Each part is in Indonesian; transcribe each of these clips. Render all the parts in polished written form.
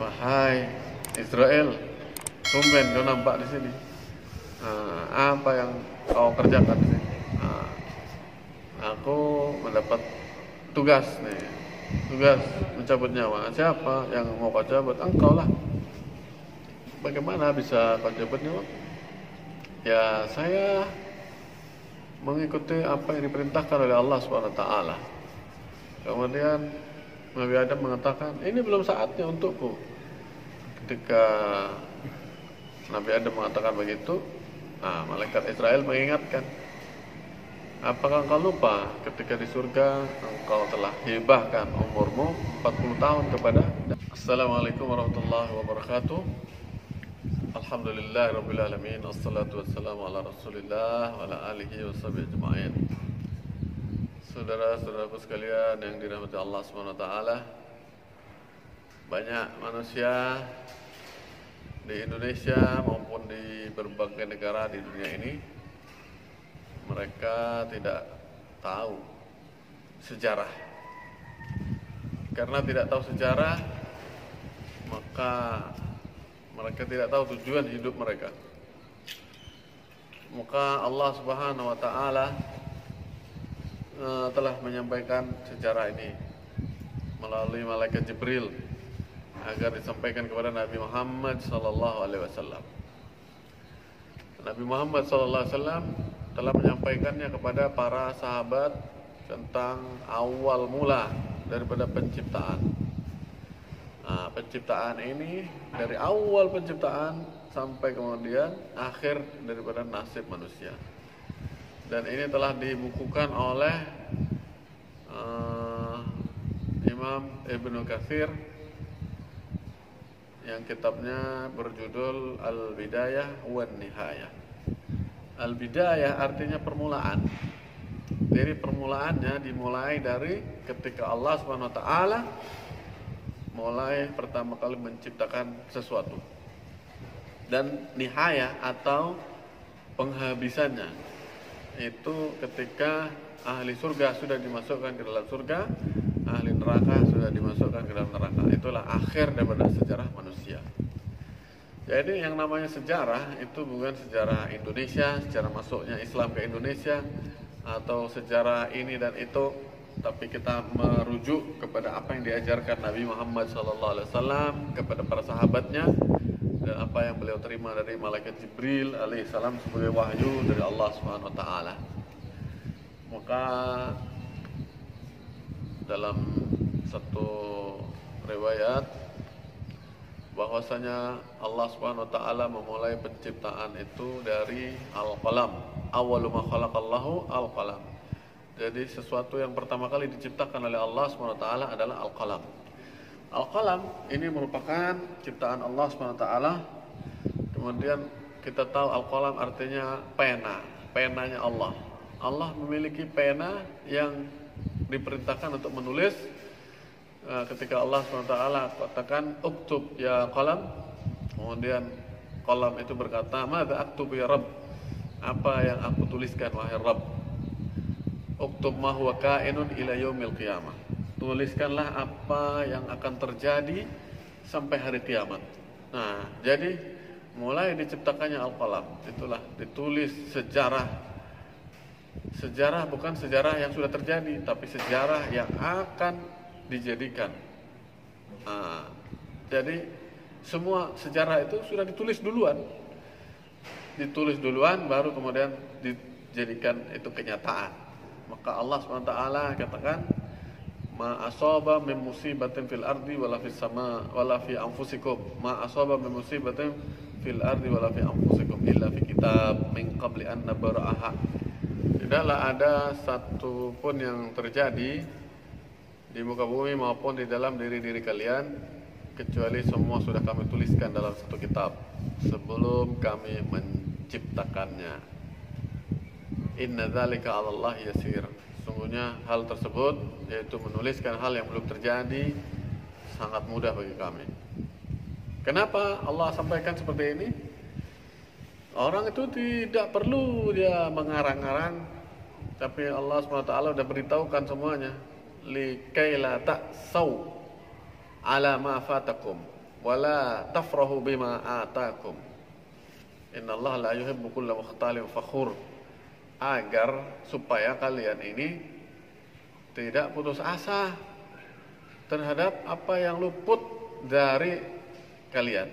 Wahai Israel, tumben kau nampak di sini. Apa yang kau kerjakan di sini? Aku mendapat tugas nih, tugas mencabut nyawa. Siapa yang mau kau cabut? Engkau lah. Bagaimana bisa kau cabut nyawa? Ya, saya mengikuti apa yang diperintahkan oleh Allah SWT. Kemudian Nabi Adam mengatakan, ini belum saatnya untukku. Ketika Nabi Adam mengatakan begitu, malaikat Israel mengingatkan, apakah engkau lupa ketika di surga engkau telah hibahkan umurmu 40 tahun kepada. Assalamualaikum warahmatullahi wabarakatuh. Alhamdulillahirrabbilalamin. Assalatu wassalamu ala rasulillah wa ala alihi wa sahbihi ajma'in. Saudara-saudaraku sekalian yang dirahmati Allah SWT, banyak manusia di Indonesia maupun di berbagai negara di dunia ini, mereka tidak tahu sejarah. Karena tidak tahu sejarah, maka mereka tidak tahu tujuan hidup mereka. Maka Allah Subhanahu wa Ta'ala telah menyampaikan sejarah ini melalui malaikat Jibril agar disampaikan kepada Nabi Muhammad SAW. Nabi Muhammad SAW telah menyampaikannya kepada para sahabat tentang awal mula daripada penciptaan. Penciptaan ini dari awal penciptaan sampai kemudian akhir daripada nasib manusia. Dan ini telah dibukukan oleh Imam Ibnu Katsir yang kitabnya berjudul Al-Bidayah wan Nihayah. Al-Bidayah artinya permulaan. Jadi permulaannya dimulai dari ketika Allah SWT mulai pertama kali menciptakan sesuatu. Dan nihayah atau penghabisannya itu ketika ahli surga sudah dimasukkan ke dalam surga, ahli neraka sudah dimasukkan ke dalam neraka. Itulah akhir daripada sejarah manusia. Jadi yang namanya sejarah itu bukan sejarah Indonesia, sejarah masuknya Islam ke Indonesia, atau sejarah ini dan itu, tapi kita merujuk kepada apa yang diajarkan Nabi Muhammad SAW kepada para sahabatnya, dan apa yang beliau terima dari malaikat Jibril alaihissalam sebagai wahyu dari Allah Subhanahu wa Ta'ala. Maka dalam satu riwayat bahwasanya Allah Subhanahu wa Ta'ala memulai penciptaan itu dari al-qalam. Awwalu ma khalaqallahu al-qalam. Jadi sesuatu yang pertama kali diciptakan oleh Allah Subhanahu wa Ta'ala adalah al-qalam. Al-qalam ini merupakan ciptaan Allah SWT. Kemudian kita tahu al-qalam artinya pena, penanya Allah. Allah memiliki pena yang diperintahkan untuk menulis. Ketika Allah SWT katakan uktub ya qalam, kemudian qalam itu berkata, madza aktub ya Rabb, apa yang aku tuliskan wahai Rabb. Uktub ma huwa kainun ila yaumil qiyamah, tuliskanlah apa yang akan terjadi sampai hari kiamat. Nah, jadi mulai diciptakannya al-qalam, itulah ditulis sejarah. Sejarah bukan sejarah yang sudah terjadi, tapi sejarah yang akan dijadikan. Jadi semua sejarah itu sudah ditulis duluan. Ditulis duluan baru kemudian dijadikan itu kenyataan. Maka Allah SWT katakan, ma asaba min musibatin fil ardi wala fis sama wala fi anfusikum, ma asaba min musibatin fil ardi wala fi anfusikum illa fi kitab min qabli an nabra'aha. Tidaklah ada satu pun yang terjadi di muka bumi maupun di dalam diri-diri kalian kecuali semua sudah kami tuliskan dalam satu kitab sebelum kami menciptakannya. Inna dzalika 'ala Allah yasir. Sungguhnya hal tersebut, yaitu menuliskan hal yang belum terjadi, sangat mudah bagi kami. Kenapa Allah sampaikan seperti ini? Orang itu tidak perlu dia mengarang-arang, tapi Allah SWT sudah beritahukan semuanya. Likaila ta'saw ala ma fatakum wala tafrahu bima atakum. Innallaha la yuhibbu kulla mukhtalin fakhur. Agar supaya kalian ini tidak putus asa terhadap apa yang luput dari kalian,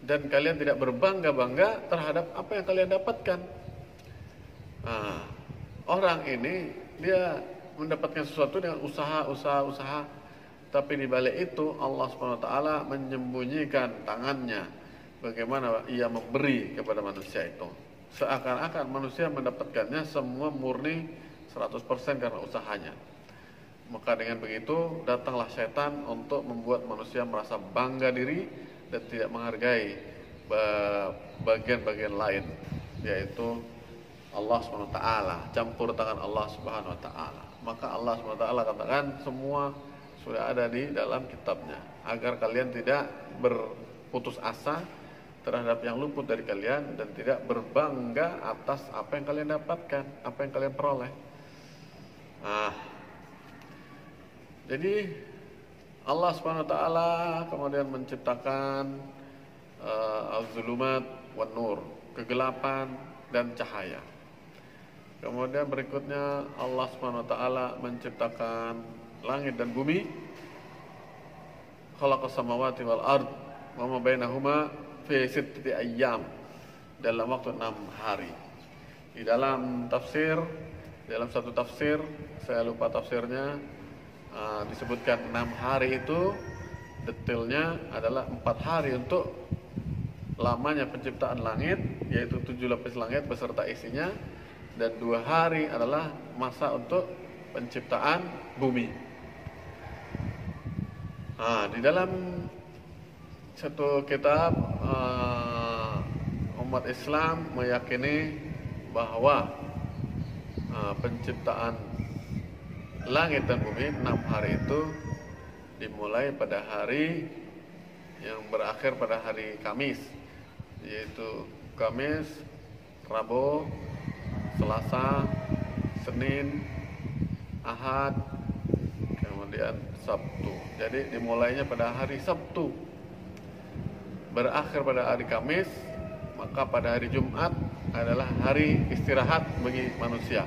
dan kalian tidak berbangga-bangga terhadap apa yang kalian dapatkan. Nah, orang ini dia mendapatkan sesuatu dengan usaha, tapi di balik itu Allah SWT menyembunyikan tangannya, bagaimana ia memberi kepada manusia itu. Seakan-akan manusia mendapatkannya semua murni 100% karena usahanya. Maka dengan begitu datanglah setan untuk membuat manusia merasa bangga diri dan tidak menghargai bagian-bagian lain, yaitu Allah SWT, campur tangan Allah Subhanahu wa taala. Maka Allah SWT katakan semua sudah ada di dalam kitabnya, agar kalian tidak berputus asa terhadap yang luput dari kalian dan tidak berbangga atas apa yang kalian dapatkan, apa yang kalian peroleh. Jadi Allah Subhanahu wa taala kemudian menciptakan az-zulumat wan nur, kegelapan dan cahaya. Kemudian berikutnya Allah Subhanahu wa taala menciptakan langit dan bumi. Khalaqas samawati wal ard wa ma bainahuma fi sittati ayyam, dalam waktu 6 hari. Di dalam tafsir, dalam satu tafsir, saya lupa tafsirnya, disebutkan 6 hari itu detailnya adalah 4 hari untuk lamanya penciptaan langit, yaitu 7 lapis langit beserta isinya, dan 2 hari adalah masa untuk penciptaan bumi. Di dalam satu kitab, umat Islam meyakini bahwa penciptaan langit dan bumi 6 hari itu dimulai pada hari yang berakhir pada hari Kamis, yaitu Kamis, Rabu, Selasa, Senin, Ahad, kemudian Sabtu. Jadi dimulainya pada hari Sabtu, berakhir pada hari Kamis, maka pada hari Jumat adalah hari istirahat bagi manusia.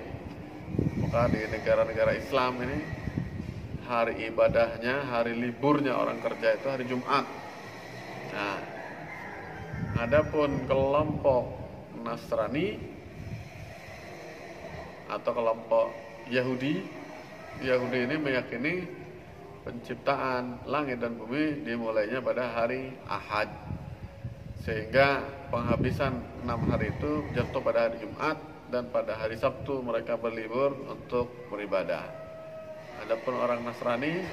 Maka di negara-negara Islam ini hari ibadahnya, hari liburnya orang kerja itu hari Jumat. Nah, adapun kelompok Nasrani atau kelompok Yahudi ini meyakini penciptaan langit dan bumi dimulainya pada hari Ahad, sehingga penghabisan 6 hari itu jatuh pada hari Jumat, dan pada hari Sabtu mereka berlibur untuk beribadah. Adapun orang Nasrani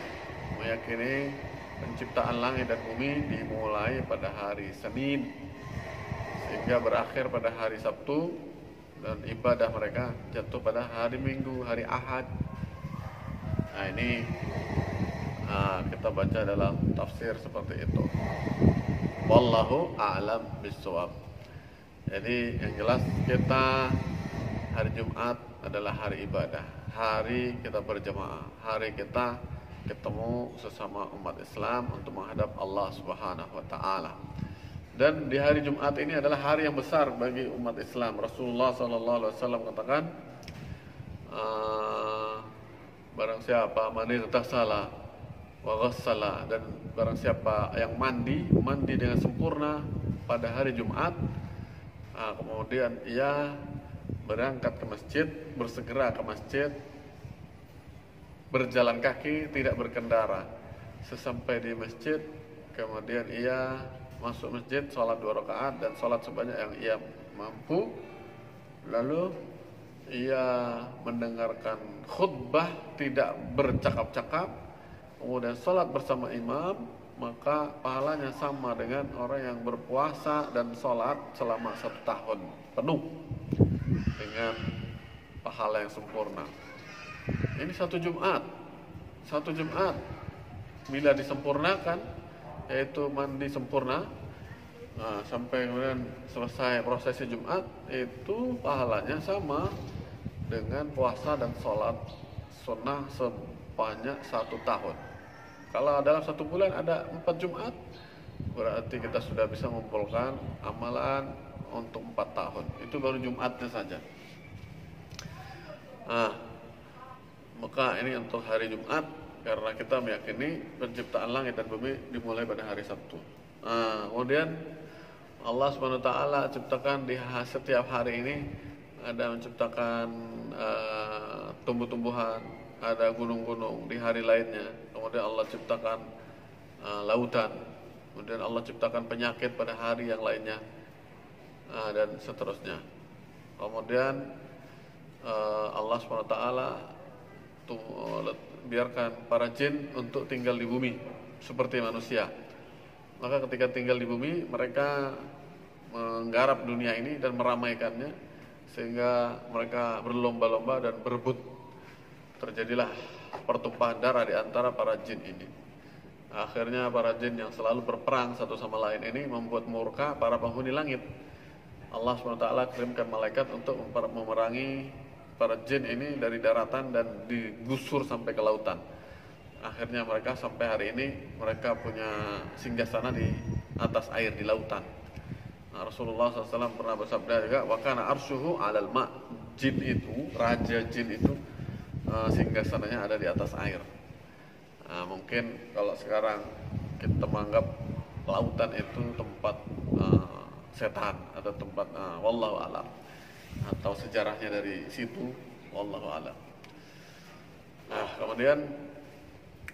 meyakini penciptaan langit dan bumi dimulai pada hari Senin sehingga berakhir pada hari Sabtu, dan ibadah mereka jatuh pada hari Minggu, hari Ahad. Nah, ini kita baca dalam tafsir seperti itu. Wallahu a'lam bishawab. Jadi yang jelas kita hari Jumat adalah hari ibadah, hari kita berjamaah, hari kita ketemu sesama umat Islam untuk menghadap Allah Subhanahu wa taala. Dan di hari Jumat ini adalah hari yang besar bagi umat Islam. Rasulullah SAW katakan, barang siapa manirtasala wa ghassala, dan barang siapa yang mandi dengan sempurna pada hari Jumat, kemudian ia berangkat ke masjid, bersegera ke masjid, berjalan kaki, tidak berkendara. Sesampai di masjid, kemudian ia masuk masjid, sholat 2 rakaat dan sholat sebanyak yang ia mampu. Lalu ia mendengarkan khutbah, tidak bercakap-cakap, kemudian sholat bersama imam, maka pahalanya sama dengan orang yang berpuasa dan sholat selama 1 tahun penuh dengan pahala yang sempurna. Ini satu Jumat bila disempurnakan, yaitu mandi sempurna, sampai kemudian selesai prosesi Jumat, itu pahalanya sama dengan puasa dan sholat sunnah sebanyak 1 tahun. Kalau dalam 1 bulan ada 4 Jumat, berarti kita sudah bisa mengumpulkan amalan untuk 4 tahun. Itu baru Jumatnya saja. Nah, maka ini untuk hari Jumat, karena kita meyakini penciptaan langit dan bumi dimulai pada hari Sabtu. Nah, kemudian Allah SWT ciptakan di setiap hari ini ada menciptakan tumbuh-tumbuhan, ada gunung-gunung di hari lainnya. Kemudian Allah ciptakan lautan. Kemudian Allah ciptakan penyakit pada hari yang lainnya, dan seterusnya. Kemudian Allah SWT biarkan para jin untuk tinggal di bumi seperti manusia. Maka ketika tinggal di bumi, mereka menggarap dunia ini dan meramaikannya, sehingga mereka berlomba-lomba dan berebut. Terjadilah pertumpahan darah di antara para jin ini. Akhirnya para jin yang selalu berperang satu sama lain ini membuat murka para penghuni langit. Allah SWT kirimkan malaikat untuk memerangi para jin ini dari daratan dan digusur sampai ke lautan. Akhirnya mereka sampai hari ini mereka punya singgasana di atas air di lautan. Nah, Rasulullah SAW pernah bersabda juga, wa kana arsyuhu 'alal ma'. Jin itu, raja jin itu singgasananya ada di atas air. Nah, mungkin kalau sekarang kita menganggap lautan itu tempat setan atau tempat wallahu a'lam, atau sejarahnya dari situ, wallahu a'lam. Nah, kemudian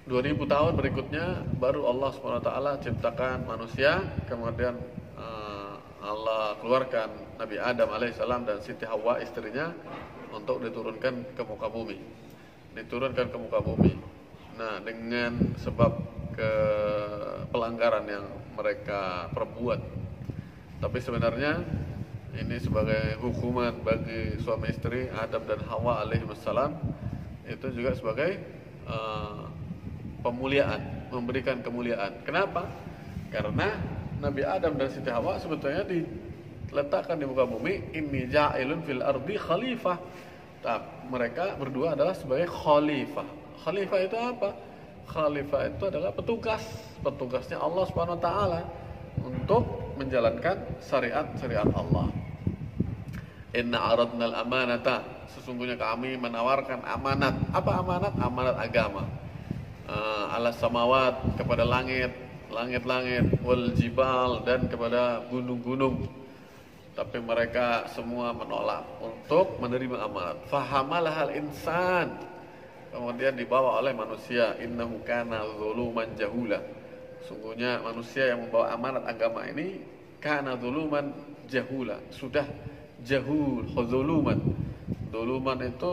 2000 tahun berikutnya baru Allah SWT ciptakan manusia. Kemudian Allah keluarkan Nabi Adam alaihissalam dan Siti Hawa istrinya untuk diturunkan ke muka bumi. Diturunkan ke muka bumi. Nah, dengan sebab pelanggaran yang mereka perbuat. Tapi sebenarnya ini sebagai hukuman bagi suami istri Adam dan Hawa alaihissalam, itu juga sebagai pemuliaan, memberikan kemuliaan. Kenapa? Karena Nabi Adam dan Siti Hawa sebetulnya diletakkan di muka bumi, inni ja'ilun fil ardi khalifah. Mereka berdua adalah sebagai khalifah. Khalifah itu apa? Khalifah itu adalah petugasnya Allah SWT untuk menjalankan syariat Allah. Inna aradnal amanata, sesungguhnya kami menawarkan amanat. Apa amanat? Amanat agama. Ala samawat, kepada langit-langit, wal jibal, dan kepada gunung-gunung. Tapi mereka semua menolak untuk menerima amanat. Fahamalahal insan, kemudian dibawa oleh manusia. Innahu kana zuluman jahula, sungguhnya manusia yang membawa amanat agama ini kana zuluman jahula, sudah jahul, zuluman. Zuluman itu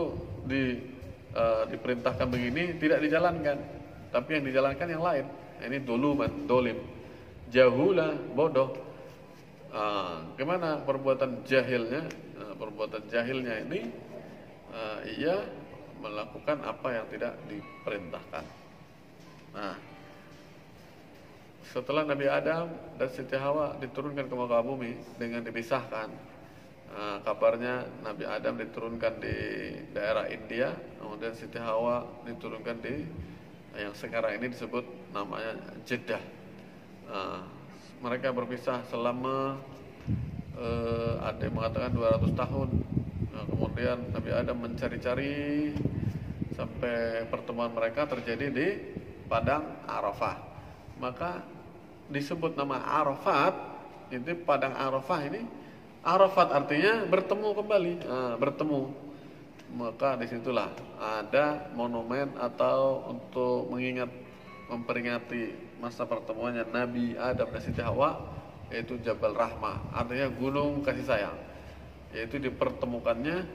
diperintahkan begini, tidak dijalankan, tapi yang dijalankan yang lain. Ini doluman, dolim. Jahula, bodoh. Gimana perbuatan jahilnya? Perbuatan jahilnya ini ia melakukan apa yang tidak diperintahkan. Nah, setelah Nabi Adam dan Siti Hawa diturunkan ke muka bumi dengan dipisahkan, kabarnya Nabi Adam diturunkan di daerah India, kemudian Siti Hawa diturunkan di yang sekarang ini disebut namanya Jeddah. Mereka berpisah selama ada yang mengatakan 200 tahun. Kemudian Nabi Adam mencari-cari sampai pertemuan mereka terjadi di Padang Arafah. Maka disebut nama Arafat. Itu Padang Arafah ini. Arafat artinya bertemu kembali, bertemu. Maka disitulah ada monumen atau untuk memperingati masa pertemuannya Nabi Adam dan Siti Hawa, yaitu Jabal Rahmah, artinya gunung kasih sayang. Yaitu dipertemukannya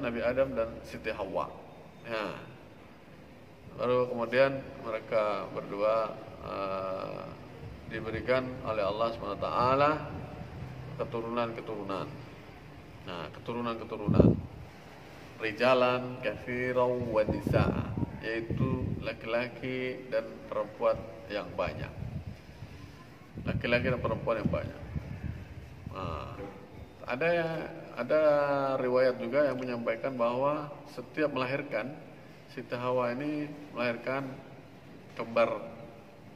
Nabi Adam dan Siti Hawa. Ya. Baru kemudian mereka berdua diberikan oleh Allah SWT keturunan-keturunan. Nah, keturunan-keturunan rijalan katsiran wa nisaa, yaitu laki-laki dan perempuan yang banyak. Laki-laki dan perempuan yang banyak. Nah, ada riwayat juga yang menyampaikan bahwa setiap melahirkan, Siti Hawa ini melahirkan kembar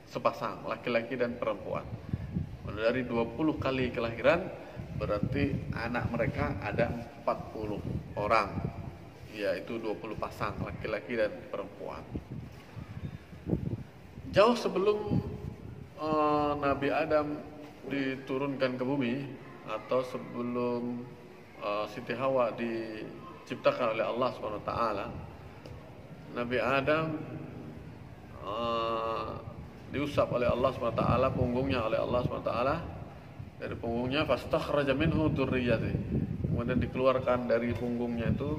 sepasang, laki-laki dan perempuan. Dari 20 kali kelahiran berarti anak mereka ada 40 orang, yaitu 20 pasang laki-laki dan perempuan. Jauh sebelum Nabi Adam diturunkan ke bumi, atau sebelum Siti Hawa diciptakan oleh Allah SWT, Nabi Adam diusap oleh Allah SWT, punggungnya oleh Allah SWT. Dari punggungnya fastakhraja minhu dzurriyyati, kemudian dikeluarkan dari punggungnya itu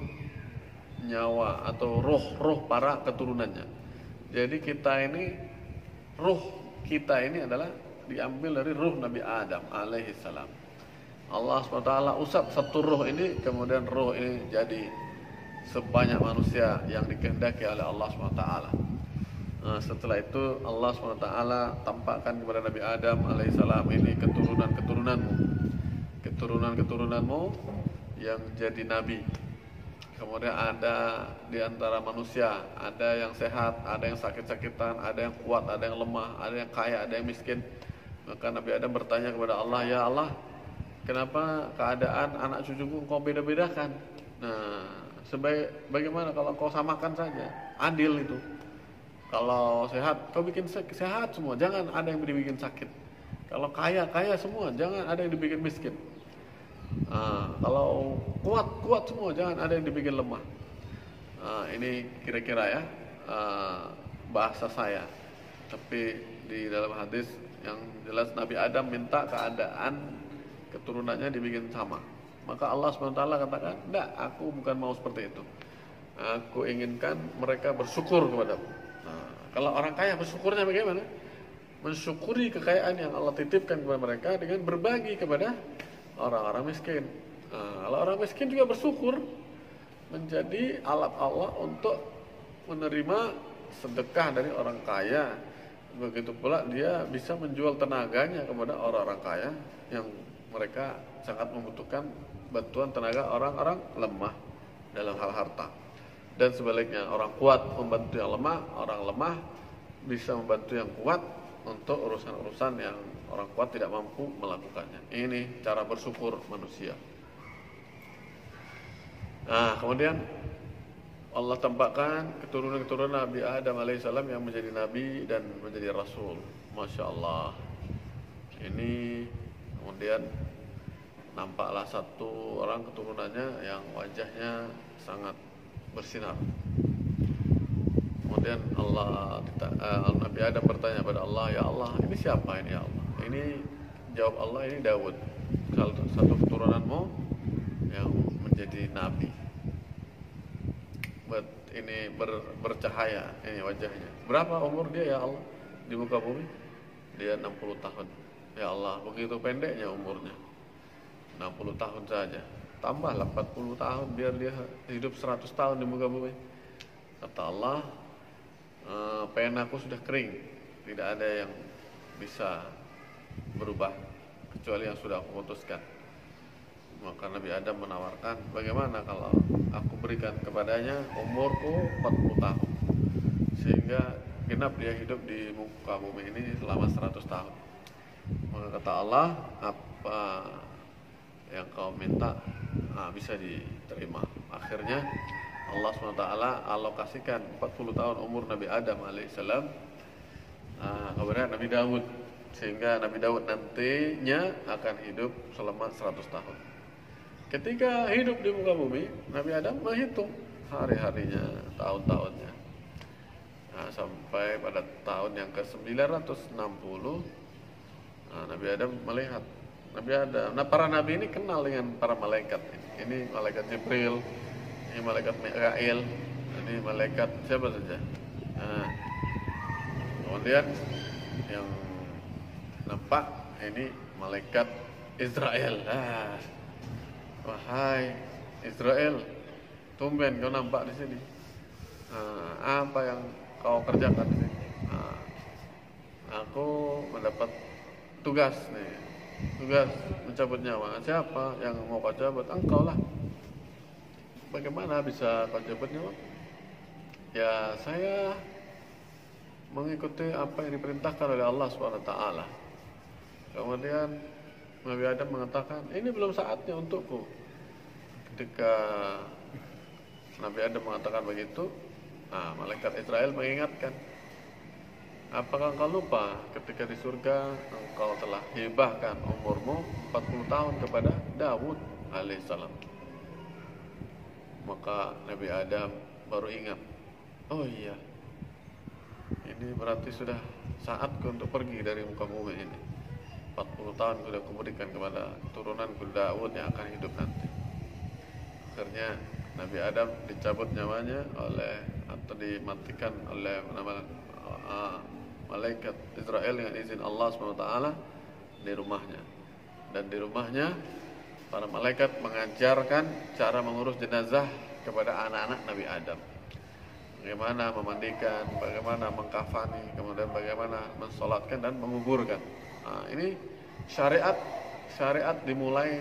nyawa atau roh para keturunannya. Jadi ruh kita ini adalah diambil dari ruh Nabi Adam alaihi salam. Allah SWT usap satu ruh ini, kemudian ruh ini jadi sebanyak manusia yang dikehendaki oleh Allah SWT. Setelah itu Allah SWT tampakkan kepada Nabi Adam alaihissalam, ini keturunanmu yang jadi nabi. Kemudian ada di antara manusia, ada yang sehat, ada yang sakit-sakitan, ada yang kuat, ada yang lemah, ada yang kaya, ada yang miskin. Maka Nabi Adam bertanya kepada Allah, ya Allah, kenapa keadaan anak cucuku kau beda-bedakan? Nah, bagaimana kalau kau samakan saja, adil itu. Kalau sehat, kau bikin sehat semua, jangan ada yang dibikin sakit. Kalau kaya semua, jangan ada yang dibikin miskin. Kalau kuat semua, jangan ada yang dibikin lemah. Ini kira-kira ya bahasa saya. Tapi di dalam hadis yang jelas Nabi Adam minta keadaan keturunannya dibikin sama. Maka Allah SWT katakan, enggak, aku bukan mau seperti itu. Aku inginkan mereka bersyukur kepadaku. Kalau orang kaya bersyukurnya bagaimana? Mensyukuri kekayaan yang Allah titipkan kepada mereka dengan berbagi kepada orang-orang miskin. Kalau orang miskin juga bersyukur, menjadi alat Allah untuk menerima sedekah dari orang kaya. Begitu pula dia bisa menjual tenaganya kepada orang-orang kaya yang mereka sangat membutuhkan bantuan tenaga orang-orang lemah dalam hal harta. Dan sebaliknya, orang kuat membantu yang lemah, orang lemah bisa membantu yang kuat untuk urusan-urusan yang orang kuat tidak mampu melakukannya. Ini cara bersyukur manusia. Kemudian Allah tampakkan keturunan-keturunan Nabi Adam alaihissalam yang menjadi nabi dan menjadi rasul. Masya Allah. Ini kemudian nampaklah satu orang keturunannya yang wajahnya sangat bersinar. Kemudian Nabi Adam bertanya pada Allah, ya Allah, ini siapa ini ya Allah? Ini jawab Allah, ini Daud, salah satu keturunanmu yang menjadi nabi. Ini bercahaya ini wajahnya. Berapa umur dia ya Allah di muka bumi? Dia 60 tahun. Ya Allah, begitu pendeknya umurnya. 60 tahun saja. Tambahlah 40 tahun biar dia hidup 100 tahun di muka bumi. Kata Allah, penaku sudah kering, tidak ada yang bisa berubah kecuali yang sudah aku putuskan. Maka Nabi Adam menawarkan, bagaimana kalau aku berikan kepadanya umurku 40 tahun sehingga genap dia hidup di muka bumi ini selama 100 tahun. Maka kata Allah, apa yang kau minta bisa diterima. Akhirnya Allah SWT alokasikan 40 tahun umur Nabi Adam alaihissalam kepada Nabi Daud, sehingga Nabi Daud nantinya akan hidup selama 100 tahun. Ketika hidup di muka bumi, Nabi Adam menghitung hari-harinya, tahun-tahunnya, sampai pada tahun yang ke-960 Nabi Adam melihat Nabi Adam. Para nabi ini kenal dengan para malaikat. Ini malaikat Jibril, ini malaikat Mikail, ini malaikat siapa saja. Kemudian yang nampak ini malaikat Israel. Wahai Israel, tumben kau nampak di sini. Apa yang kau kerjakan di sini? Aku mendapat tugas mencabut nyawa. Siapa yang mau kau cabut? Engkau lah. Bagaimana bisa kau cabut nyawa? Ya, saya mengikuti apa yang diperintahkan oleh Allah SWT. Kemudian Nabi Adam mengatakan, ini belum saatnya untukku. Ketika Nabi Adam mengatakan begitu, malaikat Israel mengingatkan, apakah engkau lupa ketika di surga engkau telah hibahkan umurmu 40 tahun kepada Dawud alaihissalam. Maka Nabi Adam baru ingat, oh iya, ini berarti sudah saatku untuk pergi dari muka bumi ini. 40 tahun sudah kuberikan kepada turunanku Daud yang akan hidup nanti. Akhirnya Nabi Adam dicabut nyawanya atau dimatikan oleh malaikat Israel dengan izin Allah SWT di rumahnya. Dan di rumahnya para malaikat mengajarkan cara mengurus jenazah kepada anak-anak Nabi Adam. Bagaimana memandikan, bagaimana mengkafani, kemudian bagaimana mensolatkan dan menguburkan. Ini syariat dimulai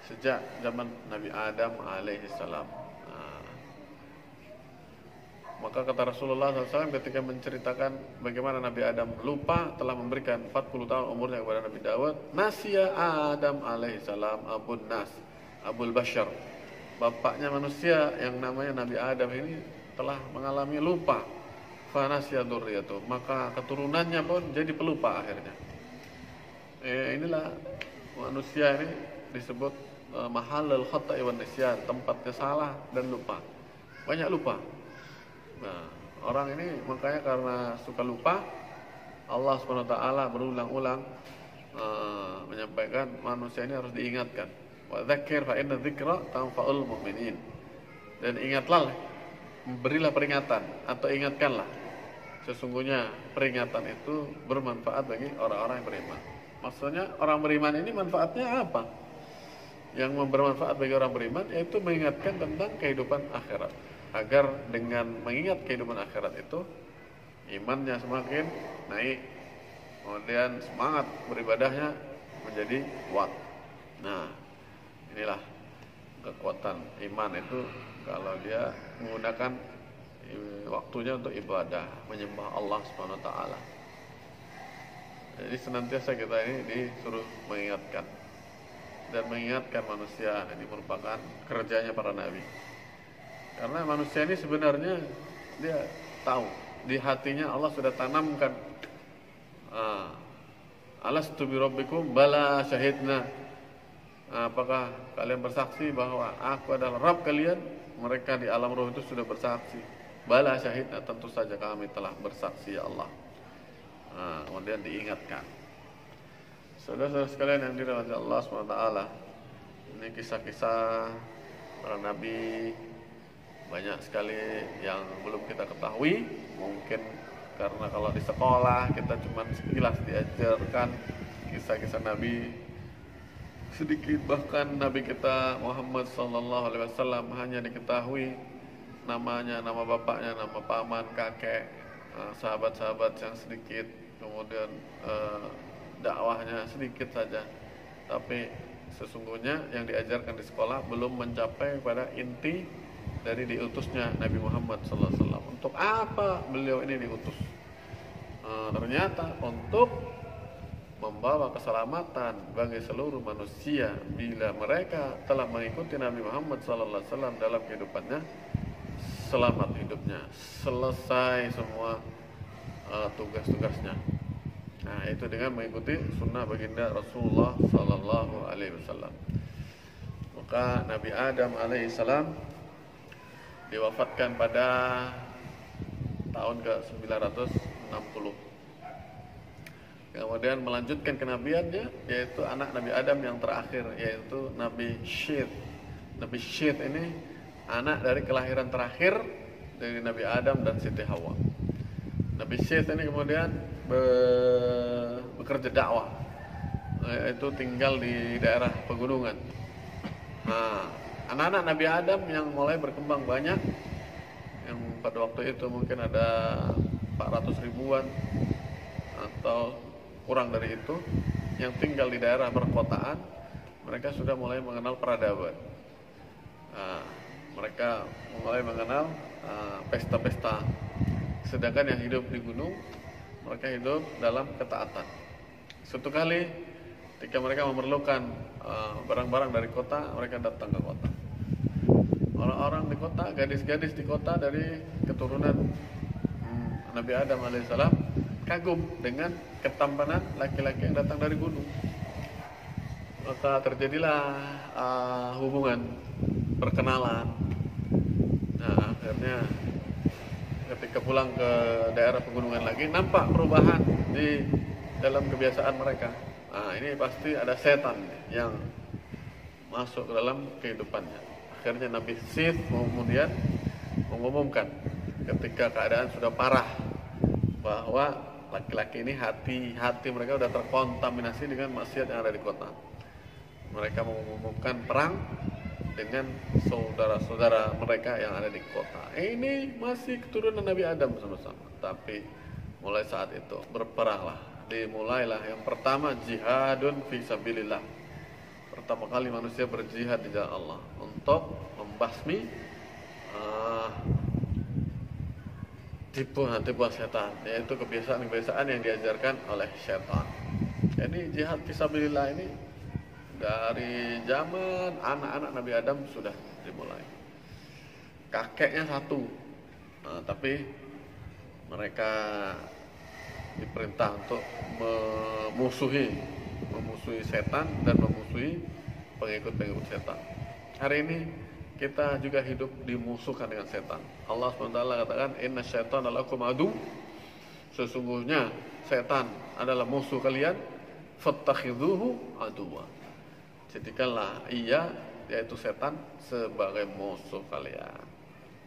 sejak zaman Nabi Adam alaihissalam. Maka kata Rasulullah SAW ketika menceritakan bagaimana Nabi Adam lupa telah memberikan 40 tahun umurnya kepada Nabi Dawud, Nasya Adam alaihissalam Abun Nas, Abul Bashar, bapaknya manusia yang namanya Nabi Adam ini telah mengalami lupa. Fanasya dzurriyyatu, maka keturunannya pun jadi pelupa akhirnya. Inilah manusia ini disebut mahallul khata'i wan nisyan, tempatnya salah dan lupa. Banyak lupa. Nah, orang ini makanya karena suka lupa, Allah SWT berulang-ulang menyampaikan manusia ini harus diingatkan. Wa dzakir fa inna dzikra tanfa'ul mu'minin. Dan ingatlah, berilah peringatan atau ingatkanlah. Sesungguhnya peringatan itu bermanfaat bagi orang-orang yang beriman. Maksudnya orang beriman ini manfaatnya apa? Yang bermanfaat bagi orang beriman yaitu mengingatkan tentang kehidupan akhirat. Agar dengan mengingat kehidupan akhirat itu imannya semakin naik, kemudian semangat beribadahnya menjadi kuat. Nah, inilah kekuatan iman itu kalau dia menggunakan waktunya untuk ibadah, menyembah Allah Subhanahu wa taala. Jadi senantiasa kita ini disuruh mengingatkan dan mengingatkan manusia. Ini merupakan kerjanya para nabi. Karena manusia ini sebenarnya dia tahu di hatinya Allah sudah tanamkan alastu bi rabbikum bala syahidna. Apakah kalian bersaksi bahwa aku adalah Rabb kalian? Mereka di alam roh itu sudah bersaksi. Bala syahidna, tentu saja kami telah bersaksi ya Allah. Kemudian diingatkan. Saudara-saudara sekalian yang dirahmati Allah SWT, ini kisah-kisah para nabi. Banyak sekali yang belum kita ketahui. Mungkin karena kalau di sekolah kita cuma sekilas diajarkan kisah-kisah Nabi sedikit. Bahkan Nabi kita Muhammad SAW hanya diketahui namanya, nama bapaknya, nama paman, kakek, sahabat-sahabat yang sedikit. Kemudian dakwahnya sedikit saja. Tapi sesungguhnya yang diajarkan di sekolah belum mencapai pada inti dari diutusnya Nabi Muhammad SAW. Untuk apa beliau ini diutus? Ternyata untuk membawa keselamatan bagi seluruh manusia. Bila mereka telah mengikuti Nabi Muhammad SAW dalam kehidupannya, selamat hidupnya, selesai semua tugas-tugasnya. Nah, itu dengan mengikuti sunnah baginda Rasulullah SAW. Maka Nabi Adam alaihissalam diwafatkan pada tahun ke-960. Kemudian melanjutkan kenabiannya, yaitu anak Nabi Adam yang terakhir, yaitu Nabi Syith. Nabi Syith ini anak dari kelahiran terakhir dari Nabi Adam dan Siti Hawa. Nabi Syith ini kemudian bekerja dakwah, yaitu tinggal di daerah pegunungan. Nah, anak-anak Nabi Adam yang mulai berkembang banyak, yang pada waktu itu mungkin ada 400 ribuan atau kurang dari itu, yang tinggal di daerah perkotaan, mereka sudah mulai mengenal peradaban. Mereka mulai mengenal pesta-pesta Sedangkan yang hidup di gunung, mereka hidup dalam ketaatan. Suatu kali ketika mereka memerlukan barang-barang dari kota, mereka datang ke kota. Orang-orang di kota, gadis-gadis di kota dari keturunan Nabi Adam alaihissalam kagum dengan ketampanan laki-laki yang datang dari gunung. Maka terjadilah hubungan perkenalan. Nah, akhirnya ketika pulang ke daerah pegunungan lagi, nampak perubahan di dalam kebiasaan mereka. Nah, ini pasti ada setan yang masuk ke dalam kehidupannya. Akhirnya Nabi Sith kemudian mengumumkan ketika keadaan sudah parah bahwa laki-laki ini hati mereka sudah terkontaminasi dengan maksiat yang ada di kota. Mereka mengumumkan perang dengan saudara-saudara mereka yang ada di kota. Ini masih keturunan Nabi Adam sama-sama. Tapi mulai saat itu berperanglah. Dimulailah yang pertama jihadun fi sabilillah. Pertama kali manusia berjihad di jalan Allah untuk membasmi tipuan setan, yaitu kebiasaan-kebiasaan yang diajarkan oleh setan. Jadi jihad fi sabilillah ini dari zaman anak-anak Nabi Adam sudah dimulai. Kakeknya satu, tapi mereka diperintah untuk memusuhi setan dan memusuhi pengikut-pengikut setan. Hari ini kita juga hidup dimusuhkan dengan setan. Allah SWT katakan, inna syaitan lakum adu, sesungguhnya setan adalah musuh kalian, fattakhidhuhu aduwa, jadikanlah ia, yaitu setan, sebagai musuh kalian,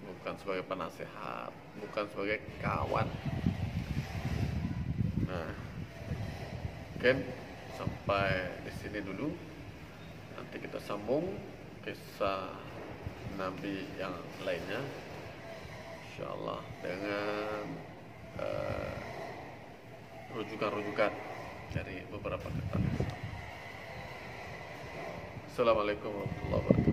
bukan sebagai penasihat, bukan sebagai kawan. Nah, mungkin sampai di sini dulu. Nanti kita sambung kisah Nabi yang lainnya, insyaallah, dengan rujukan-rujukan dari beberapa kitab. Assalamualaikum warahmatullahi wabarakatuh.